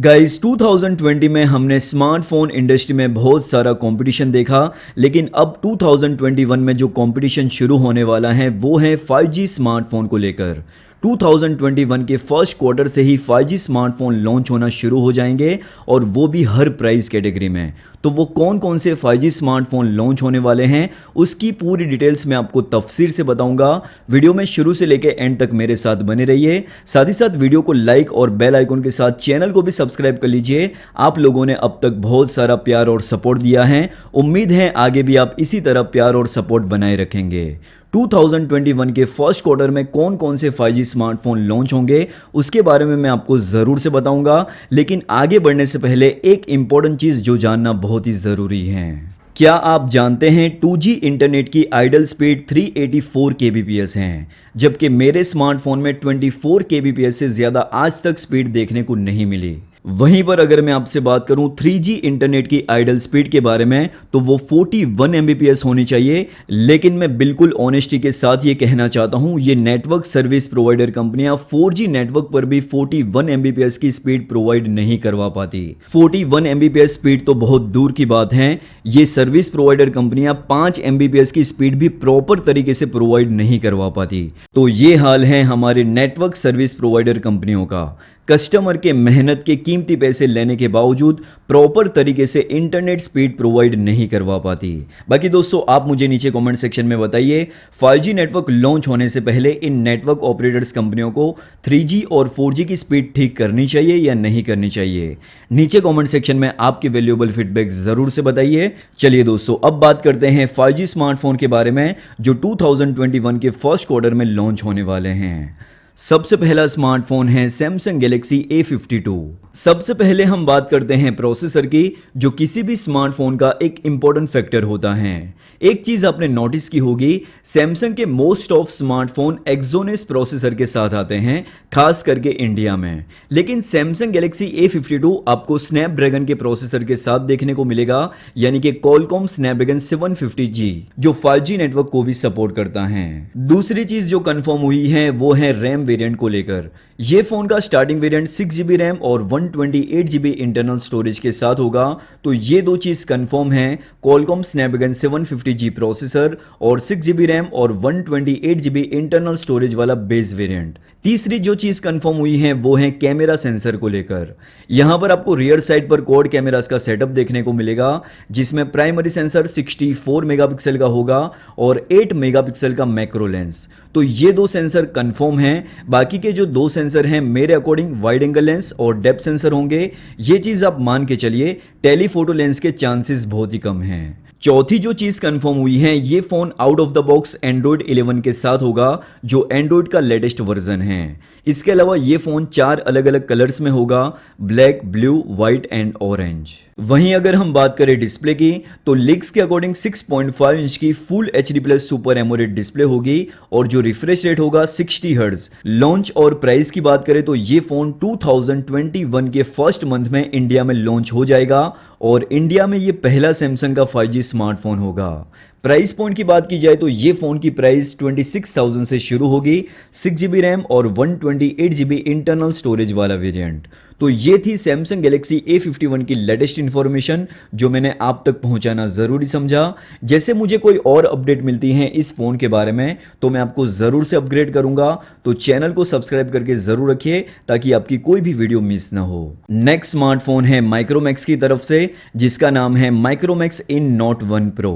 Guys 2020 में हमने smartphone industry में बहुत सारा कंपटीशन देखा, लेकिन अब 2021 में जो कंपटीशन शुरू होने वाला है वो है 5G स्मार्टफोन को लेकर। 2021 के फर्स्ट क्वार्टर से ही 5G स्मार्टफोन लॉन्च होना शुरू हो जाएंगे और वो भी हर प्राइस कैटेगरी में। तो वो कौन कौन से 5G स्मार्टफोन लॉन्च होने वाले हैं उसकी पूरी डिटेल्स मैं आपको तफसीर से बताऊंगा। वीडियो में शुरू से लेकर एंड तक मेरे साथ बने रहिए। साथ ही साथ वीडियो को लाइक और बेल आइकन के साथ चैनल को भी सब्सक्राइब कर लीजिए। आप लोगों ने अब तक बहुत सारा प्यार और सपोर्ट दिया है, उम्मीद है आगे भी आप इसी तरह प्यार और सपोर्ट बनाए रखेंगे। 2021 के फर्स्ट क्वार्टर में कौन कौन से 5G स्मार्टफोन लॉन्च होंगे उसके बारे में मैं आपको ज़रूर से बताऊंगा, लेकिन आगे बढ़ने से पहले एक इंपॉर्टेंट चीज़ जो जानना बहुत ही ज़रूरी है। क्या आप जानते हैं 2G इंटरनेट की आइडल स्पीड 384 kbps है, जबकि मेरे स्मार्टफोन में 24 kbps से ज़्यादा आज तक स्पीड देखने को नहीं मिली। वहीं पर अगर मैं आपसे बात करूं 3G इंटरनेट की आइडल स्पीड के बारे में तो वो 41 Mbps होनी चाहिए, लेकिन मैं बिल्कुल ऑनेस्टी के साथ ये कहना चाहता हूं ये नेटवर्क सर्विस प्रोवाइडर कंपनियां 4G नेटवर्क पर भी 41 Mbps की स्पीड प्रोवाइड नहीं करवा पाती। 41 Mbps स्पीड तो बहुत दूर की बात है, ये सर्विस प्रोवाइडर कंपनियां 5 Mbps की स्पीड भी प्रॉपर तरीके से प्रोवाइड नहीं करवा पाती। तो ये हाल है हमारे नेटवर्क सर्विस प्रोवाइडर कंपनियों का। कस्टमर के मेहनत के कीमती पैसे लेने के बावजूद प्रॉपर तरीके से इंटरनेट स्पीड प्रोवाइड नहीं करवा पाती। बाकी दोस्तों आप मुझे नीचे कमेंट सेक्शन में बताइए 5G नेटवर्क लॉन्च होने से पहले इन नेटवर्क ऑपरेटर्स कंपनियों को 3G और 4G की स्पीड ठीक करनी चाहिए या नहीं करनी चाहिए। नीचे कमेंट सेक्शन में आपके वैल्यूएबल फीडबैक जरूर से बताइए। चलिए दोस्तों अब बात करते हैं 5G स्मार्टफोन के बारे में जो 2021 के फर्स्ट क्वार्टर में लॉन्च होने वाले हैं। सबसे पहला स्मार्टफोन है सैमसंग गैलेक्सी A52। सबसे पहले हम बात करते हैं प्रोसेसर की, जो किसी भी स्मार्टफोन का एक इंपॉर्टेंट फैक्टर होता है। एक चीज आपने नोटिस की होगी, सैमसंग के most of smartphone Exynos processor के साथ आते हैं, खास करके इंडिया में। लेकिन सैमसंग गैलेक्सी A52 आपको स्नैपड्रैगन के प्रोसेसर के साथ देखने को मिलेगा, यानी कि क्वालकॉम स्नैपड्रैगन 750G, जो 5G नेटवर्क को भी सपोर्ट करता है। दूसरी चीज जो कंफर्म हुई है वो है रैम वेरिएंट को लेकर। ये फोन का स्टार्टिंग वेरिएंट 6GB रैम और 128GB इंटरनल स्टोरेज के साथ होगा। तो ये दो चीज कंफर्म है, क्वालकॉम स्नैपड्रैगन 750G प्रोसेसर और 6GB रैम और 128GB इंटरनल स्टोरेज वाला बेस वेरिएंट। तीसरी जो चीज कंफर्म हुई है वो है कैमरा सेंसर को लेकर। यहां पर आपको रियर साइड पर क्वाड कैमरास का सेटअप देखने को मिलेगा, जिसमें प्राइमरी सेंसर 64 मेगापिक्सल का होगा और 8 मेगापिक्सल का मैक्रो लेंस। तो ये दो सेंसर कंफर्म हैं। बाकी के जो दो सेंसर हैं मेरे अकॉर्डिंग वाइड एंगल लेंस और डेप्थ सेंसर होंगे। ये चीज आप मान के चलिए, टेलीफोटो लेंस के चांसेस बहुत ही कम हैं। चौथी जो चीज कंफर्म हुई है, ये phone out of the box Android 11 के साथ होगा, जो एंड्रॉइड का लेटेस्ट वर्जन है। इसके अलावा ये फोन 4 अलग अलग कलर्स में होगा, black, blue, white and orange. वहीं अगर हम बात करें डिस्प्ले की तो लीक्स के अकॉर्डिंग 6.5 इंच की full HD+ super AMOLED display होगी और जो रिफ्रेश रेट होगा 60 हर्ट्ज। लॉन्च और प्राइस की बात करें तो ये फोन 2021 के फर्स्ट मंथ में इंडिया में लॉन्च हो जाएगा और इंडिया में ये पहला सैमसंग का 5G स्मार्टफोन होगा। प्राइस पॉइंट की बात की जाए तो ये फोन की प्राइस 26,000 से शुरू होगी, 6GB रैम और 128GB इंटरनल स्टोरेज वाला वेरिएंट। तो ये थी सैमसंग गैलेक्सी A51 की लेटेस्ट इन्फॉर्मेशन जो मैंने आप तक पहुंचाना जरूरी समझा। जैसे मुझे कोई और अपडेट मिलती है इस फोन के बारे में तो मैं आपको जरूर से अपग्रेड करूंगा। तो चैनल को सब्सक्राइब करके जरूर रखिए ताकि आपकी कोई भी वीडियो मिस ना हो। नेक्स्ट स्मार्टफोन है माइक्रोमैक्स की तरफ से, जिसका नाम है माइक्रोमैक्स इन नोट 1 Pro।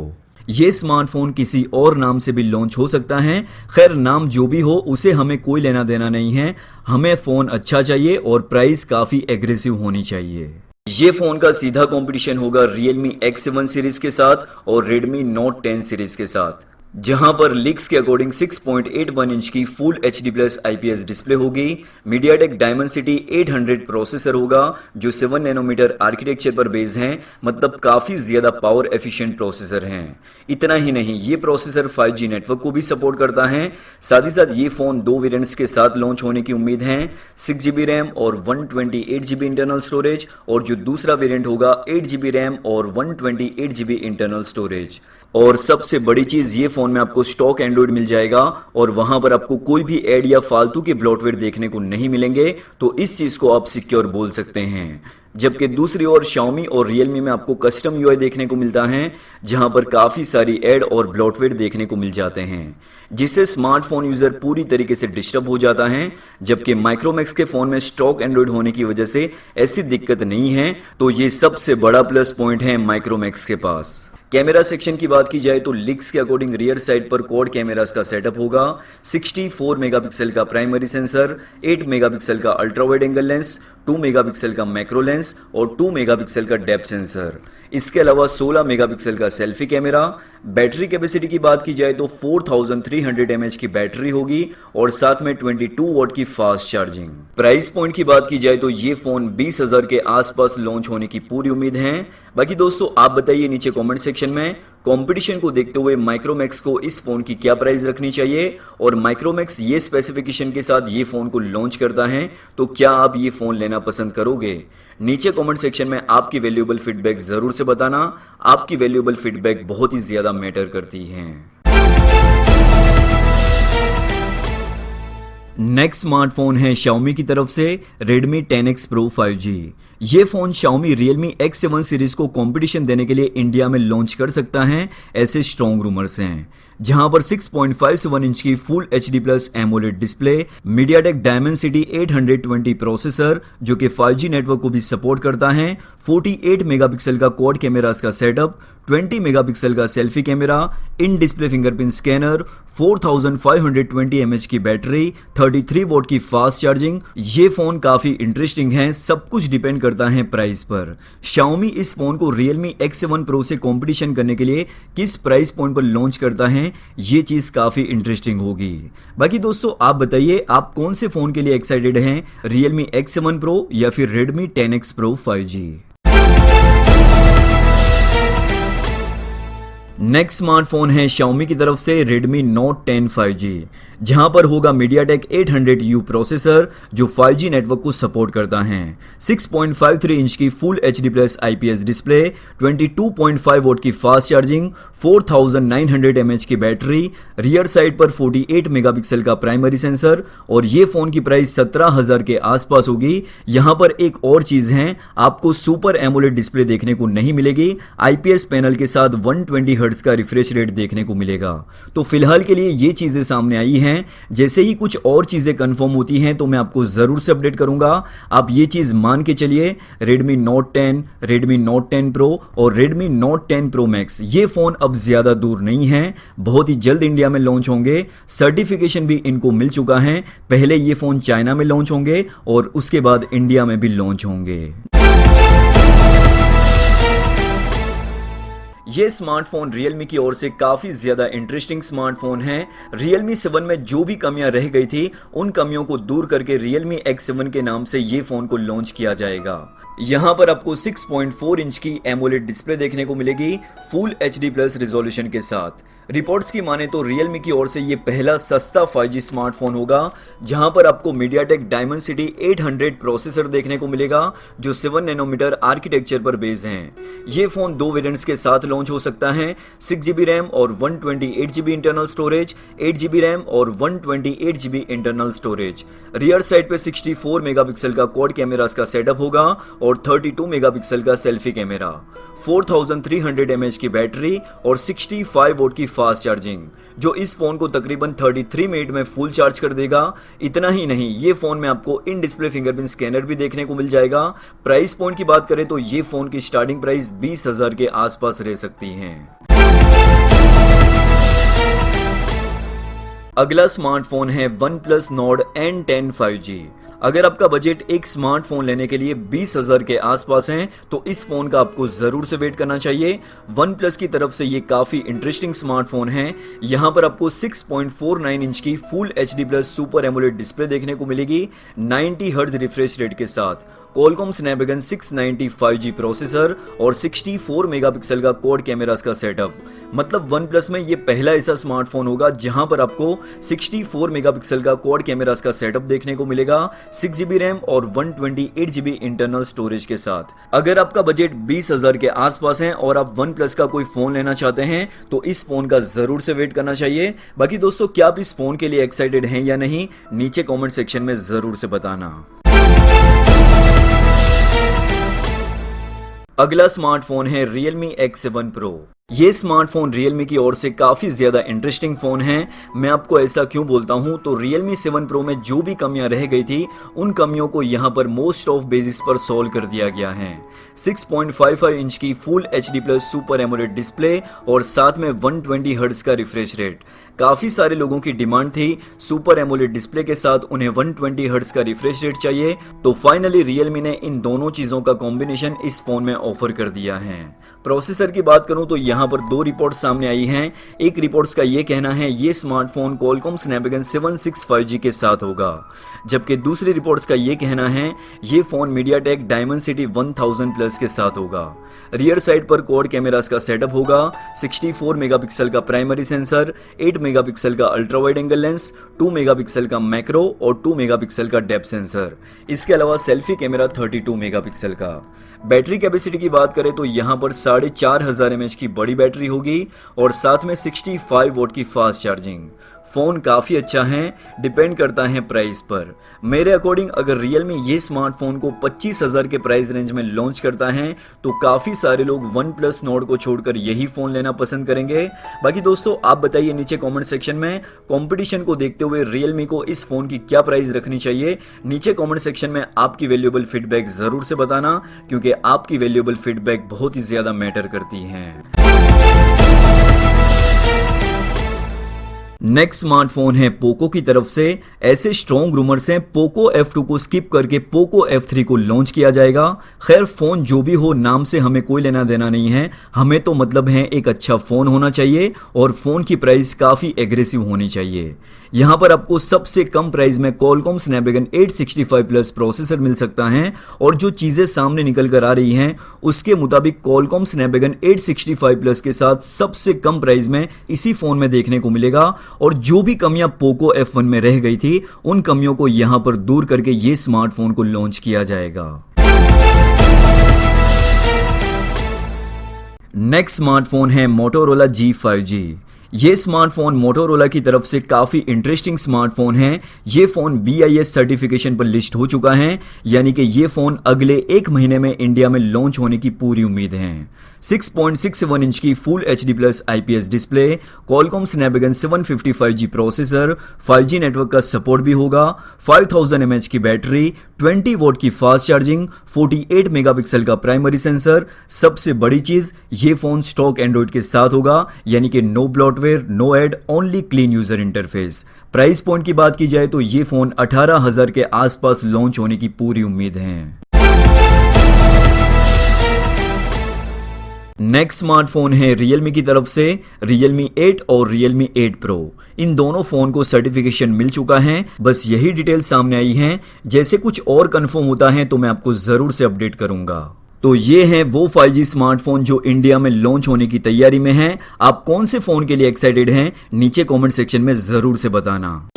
ये स्मार्टफोन किसी और नाम से भी लॉन्च हो सकता है। खैर नाम जो भी हो उसे हमें कोई लेना देना नहीं है, हमें फोन अच्छा चाहिए और प्राइस काफी एग्रेसिव होनी चाहिए। ये फोन का सीधा कंपटीशन होगा Realme X7 सीरीज के साथ और Redmi Note 10 सीरीज के साथ, जहां पर लीक्स के अकॉर्डिंग 6.81 इंच की फुल HD+ IPS डिस्प्ले होगी। MediaTek Dimensity 800 प्रोसेसर होगा जो 7 नैनोमीटर आर्किटेक्चर पर बेस्ड है, मतलब काफी ज्यादा पावर एफिशिएंट प्रोसेसर हैं। इतना ही नहीं, ये प्रोसेसर 5G नेटवर्क को भी सपोर्ट करता है। साथ ही साथ ये फोन दो वेरिएंट्स के साथ लॉन्च होने की उम्मीद है, 6GB रैम और 128GB इंटरनल स्टोरेज, और जो दूसरा वेरिएंट होगा 8GB रैम और 128GB इंटरनल स्टोरेज। और सबसे बड़ी चीज, ये फोन फोन में आपको स्टॉक एंड्रॉइड मिल जाएगा और वहां पर आपको कोई भी एड या फालतू के ब्लॉटवेयर देखने को नहीं मिलेंगे, तो इस चीज को आप सिक्योर बोल सकते हैं। जबकि दूसरी ओर Xiaomi और Realme में आपको कस्टम यूआई देखने को मिलता है, जहां पर काफी सारी एड और ब्लॉटवेयर देखने को मिल जाते हैं, जिससे स्मार्टफोन यूजर पूरी तरीके से डिस्टर्ब हो जाता है। जबकि माइक्रोमैक्स के फोन में स्टॉक एंड्रॉइड होने की वजह से ऐसी दिक्कत नहीं है, तो ये सबसे बड़ा प्लस पॉइंट है माइक्रोमैक्स के पास। कैमरा सेक्शन की बात की जाए तो लीक्स के अकॉर्डिंग रियर साइड पर क्वाड कैमरास का सेटअप होगा। 64 मेगापिक्सल का प्राइमरी सेंसर, 8 मेगापिक्सल का ultra wide angle lens, 2 megapixel का मैक्रो लेंस और 2 मेगापिक्सल का डेप्थ सेंसर। इसके अलावा 16 मेगापिक्सल का सेल्फी कैमरा। बैटरी कैपेसिटी की बात की जाए तो 4300 mAh की बैटरी होगी और साथ में 22 वॉट की फास्ट चार्जिंग। प्राइस पॉइंट की बात की जाए तो ये फोन 20,000 के आसपास लॉन्च होने की पूरी उम्मीद है। बाकी दोस्तों आप बताइए नीचे कमेंट सेक्शन में, कंपटीशन को देखते हुए माइक्रोमैक्स को इस फोन की क्या प्राइस रखनी चाहिए, और माइक्रोमैक्स ये स्पेसिफिकेशन के साथ ये फोन को लॉन्च करता है तो क्या आप ये फोन लेना पसंद करोगे? नीचे कमेंट सेक्शन में आपकी वैल्यूएबल फीडबैक जरूर से बताना। आपकी वैल्यूएबल फीडबैक बहुत ही ज्यादा मैटर करती है। नेक्स्ट स्मार्टफोन है Xiaomi की तरफ से Redmi 10X Pro 5G। ये phone Xiaomi Realme X7 series को कंपटीशन देने के लिए इंडिया में लॉन्च कर सकता है, ऐसे स्ट्रॉन्ग रूमर्स हैं। जहां पर 6.57 इंच की full HD plus AMOLED display, MediaTek Dimensity 820 processor जो कि 5G नेटवर्क को भी सपोर्ट करता है, 48 मेगापिक्सल का क्वाड कैमरास का सेटअप, 20 मेगापिक्सल का selfie camera, in display fingerprint scanner, 4520 mAh की बैटरी, 33 वोल्ट की फास्ट चार्जिंग। ये फोन काफी इंटरेस्टिंग है, सब कुछ डिपेंड करता है प्राइस पर। Xiaomi इस फोन को Realme X7 Pro से कंपटीशन करने के लिए किस प्राइस पॉइंट पर लॉन्च करता है, ये चीज काफी इंटरेस्टिंग होगी। बाकी दोस्तों आप बताइए आप कौन से फोन के लिए एक्साइटेड हैं, Realme X7 Pro या फिर Redmi 10X Pro 5G? Next smartphone है Xiaomi की तरफ से Redmi Note 10 5G, जहां पर होगा MediaTek 800U प्रोसेसर जो 5G नेटवर्क को सपोर्ट करता है। 6.53 इंच की full HD plus IPS display, 22.5 volt की फास्ट चार्जिंग, 4900 mAh की बैटरी, रियर साइड पर 48 मेगापिक्सल का प्राइमरी सेंसर, और ये फोन की प्राइस 17,000 के आसपास होगी। यहां पर एक और चीज है, आपको सुपर एमोलेड डिस्प्ले देखने को नहीं मिलेगी, IPS पैनल के साथ 120 हर्ट्ज का रिफ्रेश रेट देखने को मिलेगा। तो फिलहाल के लिए ये चीजें सामने आई हैं, जैसे ही कुछ और चीजें कंफर्म होती हैं तो मैं आपको जरूर से अपडेट करूंगा। आप ये चीज मान के चलिए, Redmi Note 10, Redmi Note 10 Pro और Redmi Note 10 Pro Max ये फोन अब ज्यादा दूर नहीं है, बहुत ही जल्द इंडिया में लॉन्च होंगे। सर्टिफिकेशन भी इनको मिल चुका है। पहले ये फोन चाइना में लॉन्च होंगे और उसके बाद इंडिया में भी लॉन्च होंगे। ये स्मार्टफोन Realme की ओर से काफी ज्यादा इंटरेस्टिंग स्मार्टफोन है। Realme 7 में जो भी कमियां रह गई थी उन कमियों को दूर करके Realme X7 के नाम से ये फोन को लॉन्च किया जाएगा। यहां पर आपको 6.4 इंच की एमोलेड डिस्प्ले देखने को मिलेगी फुल HD प्लस रिजोल्यूशन के साथ। रिपोर्ट्स की माने तो Realme की ओर से ये पहला सस्ता 5G स्मार्टफोन होगा, जहां पर आपको MediaTek Dimensity 800 प्रोसेसर देखने को मिलेगा जो 7 नैनोमीटर आर्किटेक्चर पर बेस हैं। ये फोन दो वेरिएंट्स के साथ लॉन्च हो सकता है, 6GB रैम और 128GB internal storage, 8GB RAM और 128GB internal storage. Rear side पे 64 मेगापिक्सल का क्वाड कैमरास का सेटअप होगा और 32 मेगापिक्सल का सेल्फी कैमरा, 4300 mAh की बैटरी और 65 वोल्ट की फास्ट चार्जिंग, जो इस फोन को तकरीबन 33 मिनट में फुल चार्ज कर देगा। इतना ही नहीं, ये फोन में आपको इन डिस्प्ले फिंगरप्रिंट स्कैनर भी देखने को मिल जाएगा। प्राइस पॉइंट की बात करें तो ये फोन की स्टार्टिंग प्राइस 20,000 के आसपास रह सकती है। अगला स्मार्टफोन है OnePlus Nord N10 5G। अगर आपका बजट एक स्मार्टफोन लेने के लिए 20,000 के आसपास है तो इस फोन का आपको जरूर से वेट करना चाहिए। OnePlus की तरफ से ये काफी इंटरेस्टिंग स्मार्टफोन है। यहां पर आपको 6.49 इंच की full HD plus super AMOLED display देखने को मिलेगी 90 हर्ट्ज रिफ्रेश रेट के साथ, Qualcomm Snapdragon 690 5G प्रोसेसर और 64 मेगापिक्सल का क्वाड कैमरास का सेटअप। मतलब OnePlus में ये पहला ऐसा स्मार्टफोन होगा जहां पर आपको 64 मेगापिक्सल का क्वाड कैमरास का सेटअप देखने को मिलेगा, 6GB रैम और 128GB इंटरनल स्टोरेज के साथ। अगर आपका बजट 20,000 के आसपास है और आप वन प्लस का कोई फोन लेना चाहते हैं तो इस फोन का जरूर से वेट करना चाहिए। बाकी दोस्तों, क्या आप इस फोन के लिए एक्साइटेड हैं या नहीं, नीचे कमेंट सेक्शन में जरूर से बताना। अगला स्मार्टफोन है Realme X7 Pro। ये स्मार्टफोन Realme की ओर से काफी ज्यादा इंटरेस्टिंग फोन है। मैं आपको ऐसा क्यों बोलता हूं, तो Realme 7 Pro में जो भी कमियां रह गई थी उन कमियों को यहां पर मोस्ट ऑफ बेसिस पर सॉल्व कर दिया गया है। 6.55 इंच की full HD+ super AMOLED display और साथ में 120 हर्ट्ज का रिफ्रेश रेट। काफी सारे लोगों की डिमांड थी सुपर एमोलेड डिस्प्ले के साथ उन्हें 120 हर्ट्ज का रिफ्रेश रेट चाहिए, तो फाइनली Realme ने इन दोनों चीजों का कॉम्बिनेशन इस फोन में ऑफर कर दिया है। प्रोसेसर की बात करूं तो यहाँ पर दो रिपोर्ट्स सामने आई हैं। एक रिपोर्ट्स का ये कहना है ये स्मार्टफोन Qualcomm Snapdragon 765G के साथ होगा, जबकि दूसरी रिपोर्ट्स का ये कहना है ये फोन MediaTek Dimensity 1000+ के साथ होगा। रियर साइड पर क्वाड कैमरास का सेटअप होगा, 64 मेगापिक्सल का प्राइमरी सेंसर, 8 मेगापिक्सल का ultra wide angle lens, 2 megapixel का मैक्रो और 2 मेगापिक्सल का डेप्थ सेंसर। इसके अलावा सेल्फी कैमरा 32 मेगापिक्सल का। बैटरी कैपेसिटी की बात करें तो यहाँ पर 4500 mAh की बड़ी बैटरी होगी और साथ में 65 वॉट की फास्ट चार्जिंग। फोन काफी अच्छा है, डिपेंड करता है प्राइस पर। मेरे अकॉर्डिंग अगर Realme ये स्मार्टफोन को 25,000 के प्राइस रेंज में लॉन्च करता है तो काफी सारे लोग OnePlus Nord को छोड़कर यही फोन लेना पसंद करेंगे। बाकी दोस्तों, आप बताइए नीचे कमेंट सेक्शन में कंपटीशन को देखते हुए Realme को इस फोन की क्या प्राइस रखनी चाहिए। नीचे कमेंट सेक्शन में आपकी वैल्यूएबल फीडबैक जरूर से बताना, क्योंकि आपकी वैल्यूएबल फीडबैक बहुत ही ज्यादा मैटर करती है। नेक्स्ट स्मार्टफोन है पोको की तरफ से। ऐसे स्ट्रॉन्ग रूमर्स हैं पोको F2 को स्किप करके पोको F3 को लॉन्च किया जाएगा। खैर, फोन जो भी हो, नाम से हमें कोई लेना देना नहीं है, हमें तो मतलब है एक अच्छा फोन होना चाहिए और फोन की प्राइस काफी एग्रेसिव होनी चाहिए। यहाँ पर आपको सबसे कम प्राइस में Qualcomm Snapdragon 865+ प्रोसेसर मिल सकता है और जो चीजें सामने निकल कर आ रही हैं उसके मुताबिक Qualcomm Snapdragon 865+ के साथ सबसे कम प्राइस में इसी फोन में देखने को मिलेगा। और जो भी कमियां पोको F1 में रह गई थी उन कमियों को यहां पर दूर करके ये स्मार्टफोन को लॉन्च किया जाएगा। नेक्स्ट स्मार्टफोन है Motorola G5G। ये स्मार्टफोन मोटोरोला की तरफ से काफी इंटरेस्टिंग स्मार्टफोन है। ये फोन BIS सर्टिफिकेशन पर लिस्ट हो चुका है, यानी कि ये फोन अगले 1 महीने में इंडिया में लॉन्च होने की पूरी उम्मीद है। 6.61 इंच की full HD+ IPS display, Qualcomm Snapdragon 755G processor, 5G network का सपोर्ट भी होगा, 5000 mAh की बैटरी, 20 वॉट की फास्ट चार्जिंग, 48 मेगापिक्सल का प्राइमरी सेंसर। सबसे बड़ी चीज, ये फोन स्टॉक एंड्रॉइड के साथ होगा, यानी कि no bloatware, no ad, only clean user interface. Price point की बात की जाए तो ये फोन 18,000 के आसपास लॉन्च होने की पूरी उम्मीद है। नेक्स्ट स्मार्टफोन है Realme की तरफ से Realme 8 और Realme 8 Pro। इन दोनों फोन को सर्टिफिकेशन मिल चुका है, बस यही डिटेल सामने आई हैं। जैसे कुछ और कंफर्म होता है तो मैं आपको जरूर से अपडेट करूंगा। तो ये है वो 5G स्मार्टफोन जो इंडिया में लॉन्च होने की तैयारी में है। आप कौन से फोन के लिए एक्साइटेड हैं, नीचे कमेंट सेक्शन में जरूर से बताना।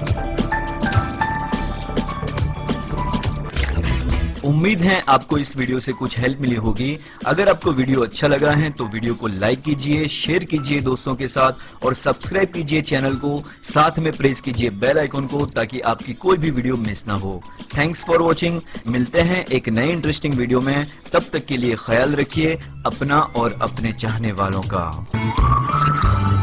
उम्मीद है आपको इस वीडियो से कुछ हेल्प मिली होगी। अगर आपको वीडियो अच्छा लगा है तो वीडियो को लाइक कीजिए, शेयर कीजिए दोस्तों के साथ और सब्सक्राइब कीजिए चैनल को। साथ में प्रेस कीजिए बेल आइकन को ताकि आपकी कोई भी वीडियो मिस ना हो। Thanks for watching. मिलते हैं एक नई इंटरेस्टिंग वीडियो में, तब तक के लिए ख्याल रखिए अपना और अपने चाहने वालों का।